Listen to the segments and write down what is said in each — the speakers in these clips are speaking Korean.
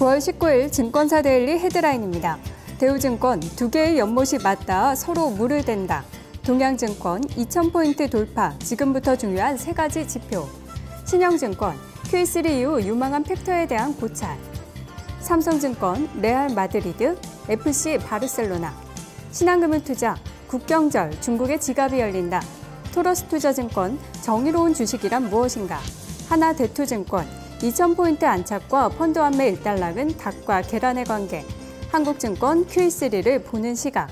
9월 19일 증권사 데일리 헤드라인입니다. 대우증권 2개의 연못이 맞닿아 서로 물을 댄다. 동양증권 2000포인트 돌파, 지금부터 중요한 3가지 지표. 신영증권 Q3 이후 유망한 팩터에 대한 고찰. 삼성증권 레알 마드리드, FC 바르셀로나. 신한금융투자 국경절 중국의 지갑이 열린다. 토러스투자증권 정의로운 주식이란 무엇인가. 하나대투증권 2000포인트 안착과 펀드 환매 일단락은 닭과 계란의 관계. 한국증권 Q3를 보는 시각.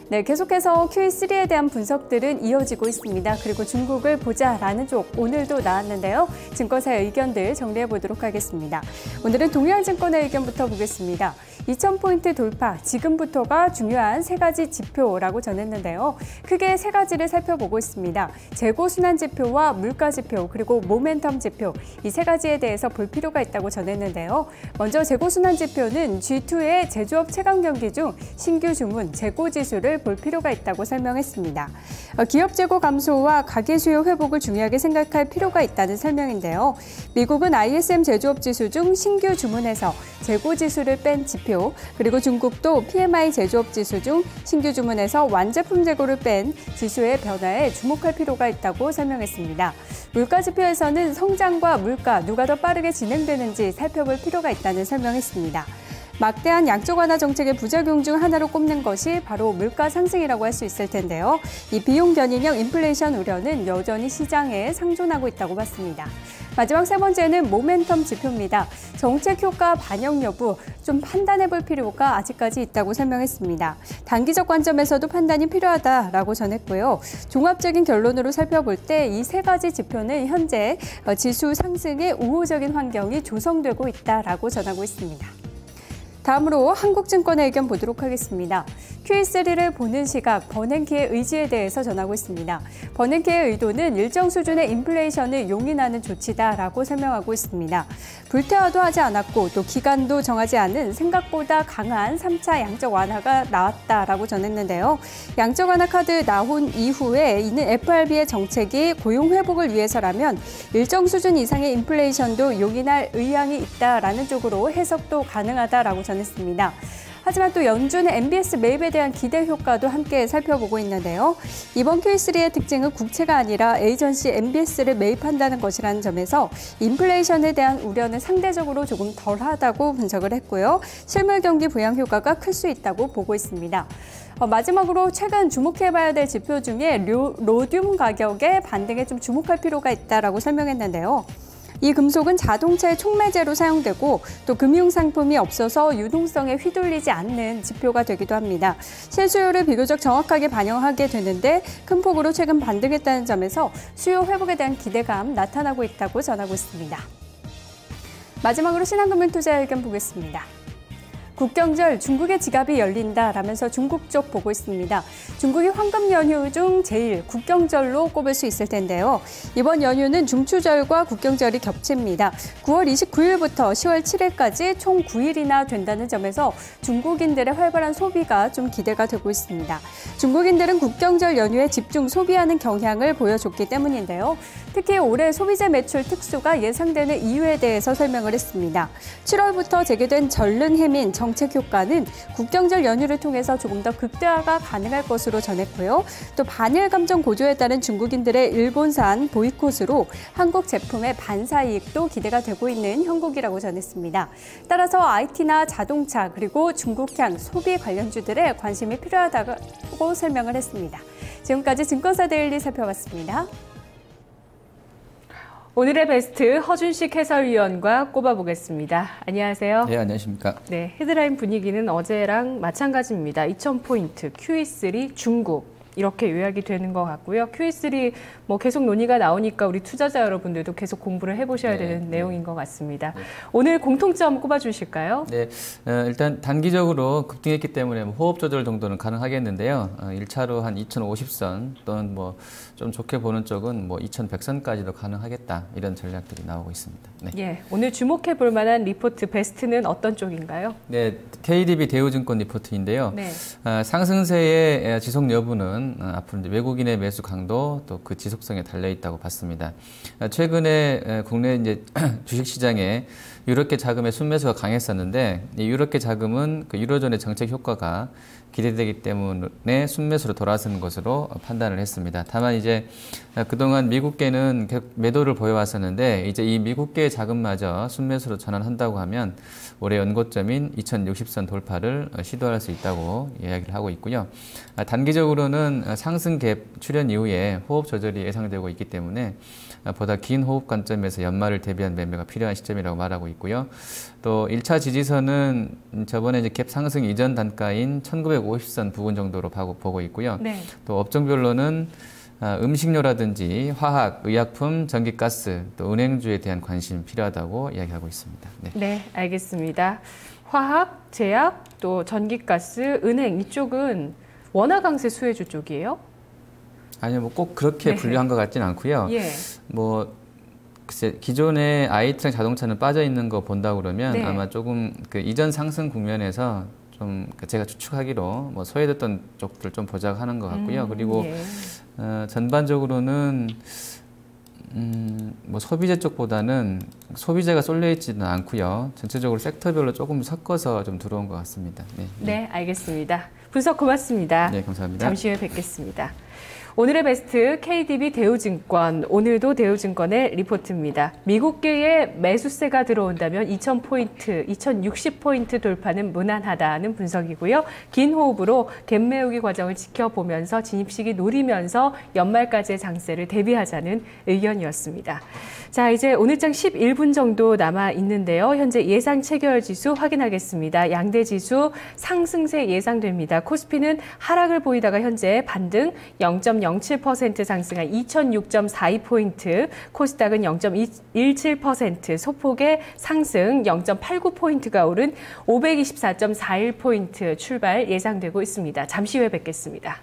네, 계속해서 Q3에 대한 분석들은 이어지고 있습니다. 그리고 중국을 보자라는 쪽 오늘도 나왔는데요. 증권사의 의견들 정리해 보도록 하겠습니다. 오늘은 동양증권의 의견부터 보겠습니다. 2000포인트 돌파, 지금부터가 중요한 3가지 지표라고 전했는데요. 크게 3가지를 살펴보고 있습니다. 재고순환 지표와 물가 지표, 그리고 모멘텀 지표, 이 3가지에 대해서 볼 필요가 있다고 전했는데요. 먼저 재고순환 지표는 G2의 제조업 최강 경기 중 신규 주문, 재고 지수를 볼 필요가 있다고 설명했습니다. 기업 재고 감소와 가계 수요 회복을 중요하게 생각할 필요가 있다는 설명인데요. 미국은 ISM 제조업 지수 중 신규 주문에서 재고 지수를 뺀 지표, 그리고 중국도 PMI 제조업 지수 중 신규 주문에서 완제품 재고를 뺀 지수의 변화에 주목할 필요가 있다고 설명했습니다. 물가 지표에서는 성장과 물가 누가 더 빠르게 진행되는지 살펴볼 필요가 있다는 설명했습니다. 막대한 양적 완화 정책의 부작용 중 하나로 꼽는 것이 바로 물가 상승이라고 할 수 있을 텐데요. 이 비용 견인형 인플레이션 우려는 여전히 시장에 상존하고 있다고 봤습니다. 마지막 3번째는 모멘텀 지표입니다. 정책 효과 반영 여부 좀 판단해 볼 필요가 아직까지 있다고 설명했습니다. 단기적 관점에서도 판단이 필요하다라고 전했고요. 종합적인 결론으로 살펴볼 때 이 3가지 지표는 현재 지수 상승의 우호적인 환경이 조성되고 있다라고 전하고 있습니다. 다음으로 한국증권의 의견 보도록 하겠습니다. Q3를 보는 시각, 버냉키의 의지에 대해서 전하고 있습니다. 버냉키의 의도는 일정 수준의 인플레이션을 용인하는 조치다라고 설명하고 있습니다. 불태화도 하지 않았고 또 기간도 정하지 않은 생각보다 강한 3차 양적 완화가 나왔다라고 전했는데요. 양적 완화 카드 나온 이후에 이는 FRB의 정책이 고용 회복을 위해서라면 일정 수준 이상의 인플레이션도 용인할 의향이 있다라는 쪽으로 해석도 가능하다라고 전했습니다. 하지만 또 연준의 MBS 매입에 대한 기대 효과도 함께 살펴보고 있는데요. 이번 Q3의 특징은 국채가 아니라 에이전시 MBS를 매입한다는 것이라는 점에서 인플레이션에 대한 우려는 상대적으로 조금 덜하다고 분석을 했고요. 실물 경기 부양 효과가 클 수 있다고 보고 있습니다. 마지막으로 최근 주목해봐야 될 지표 중에 로듐 가격의 반등에 좀 주목할 필요가 있다라고 설명했는데요. 이 금속은 자동차의 촉매제로 사용되고 또 금융상품이 없어서 유동성에 휘둘리지 않는 지표가 되기도 합니다. 실수요를 비교적 정확하게 반영하게 되는데 큰 폭으로 최근 반등했다는 점에서 수요 회복에 대한 기대감 나타나고 있다고 전하고 있습니다. 마지막으로 신한금융투자의 의견 보겠습니다. 국경절 중국의 지갑이 열린다라면서 중국 쪽 보고 있습니다. 중국이 황금 연휴 중 제일 국경절로 꼽을 수 있을 텐데요. 이번 연휴는 중추절과 국경절이 겹칩니다. 9월 29일부터 10월 7일까지 총 9일이나 된다는 점에서 중국인들의 활발한 소비가 좀 기대가 되고 있습니다. 중국인들은 국경절 연휴에 집중 소비하는 경향을 보여줬기 때문인데요. 특히 올해 소비재 매출 특수가 예상되는 이유에 대해서 설명을 했습니다. 7월부터 재개된 전륜 해민 정책 효과는 국경절 연휴를 통해서 조금 더 극대화가 가능할 것으로 전했고요. 또 반일 감정 고조에 따른 중국인들의 일본산 보이콧으로 한국 제품의 반사 이익도 기대가 되고 있는 형국이라고 전했습니다. 따라서 IT나 자동차 그리고 중국향 소비 관련주들에 관심이 필요하다고 설명을 했습니다. 지금까지 증권사 데일리 살펴봤습니다. 오늘의 베스트 허준식 해설위원과 꼽아보겠습니다. 안녕하세요. 네, 안녕하십니까. 네, 헤드라인 분위기는 어제랑 마찬가지입니다. 2000포인트, QE3 중국. 이렇게 요약이 되는 것 같고요. QE3 뭐 계속 논의가 나오니까 우리 투자자 여러분들도 계속 공부를 해보셔야 되는 내용인 것 같습니다. 오늘 공통점 꼽아주실까요? 네, 일단 단기적으로 급등했기 때문에 호흡 조절 정도는 가능하겠는데요. 1차로 한 2050선 또는 뭐 좀 좋게 보는 쪽은 뭐 2100선까지도 가능하겠다 이런 전략들이 나오고 있습니다. 네. 예, 오늘 주목해 볼 만한 리포트 베스트는 어떤 쪽인가요? 네, KDB 대우증권 리포트인데요. 네. 상승세의 지속 여부는 보면 앞으로 이제 외국인의 매수 강도 또 그 지속성에 달려 있다고 봤습니다. 최근에 국내 이제 주식시장에 유럽계 자금의 순매수가 강했었는데 이 유럽계 자금은 그 유로존의 정책 효과가 기대되기 때문에 순매수로 돌아서는 것으로 판단을 했습니다. 다만 이제 그동안 미국계는 계속 매도를 보여왔었는데 이제 이 미국계 자금마저 순매수로 전환한다고 하면 올해 연고점인 2060선 돌파를 시도할 수 있다고 이야기를 하고 있고요. 단기적으로는 상승 갭 출현 이후에 호흡 조절이 예상되고 있기 때문에 보다 긴 호흡 관점에서 연말을 대비한 매매가 필요한 시점이라고 말하고 있고요. 또 1차 지지선은 저번에 이제 갭 상승 이전 단가인 1950선 부근 정도로 보고 있고요. 네. 또 업종별로는 음식료라든지 화학, 의약품, 전기가스, 또 은행주에 대한 관심 필요하다고 이야기하고 있습니다. 네, 네, 알겠습니다. 화학, 제약, 또 전기가스, 은행 이쪽은 원화 강세 수혜주 쪽이에요? 아니요, 뭐 꼭 그렇게 네. 분류한 것 같지는 않고요. 예. 뭐 글쎄 기존에 IT랑 자동차는 빠져 있는 거 본다 그러면 네. 아마 조금 그 이전 상승 국면에서 좀 제가 추측하기로 뭐 소외됐던 쪽들 좀 보자하는 것 같고요. 그리고 예. 전반적으로는 뭐 소비재 쪽보다는 소비재가 쏠려 있지는 않고요. 전체적으로 섹터별로 조금 섞어서 좀 들어온 것 같습니다. 네, 네, 알겠습니다. 분석 고맙습니다. 네, 감사합니다. 잠시 후에 뵙겠습니다. 오늘의 베스트 KDB 대우증권, 오늘도 대우증권의 리포트입니다. 미국계의 매수세가 들어온다면 2000포인트, 2060포인트 돌파는 무난하다는 분석이고요. 긴 호흡으로 갭 메우기 과정을 지켜보면서 진입시기 노리면서 연말까지의 장세를 대비하자는 의견이었습니다. 자, 이제 오늘장 11분 정도 남아 있는데요. 현재 예상 체결 지수 확인하겠습니다. 양대 지수 상승세 예상됩니다. 코스피는 하락을 보이다가 현재 반등 0.07% 상승한 2006.42포인트, 코스닥은 0.17% 소폭의 상승 0.89포인트가 오른 524.41포인트 출발 예상되고 있습니다. 잠시 후에 뵙겠습니다.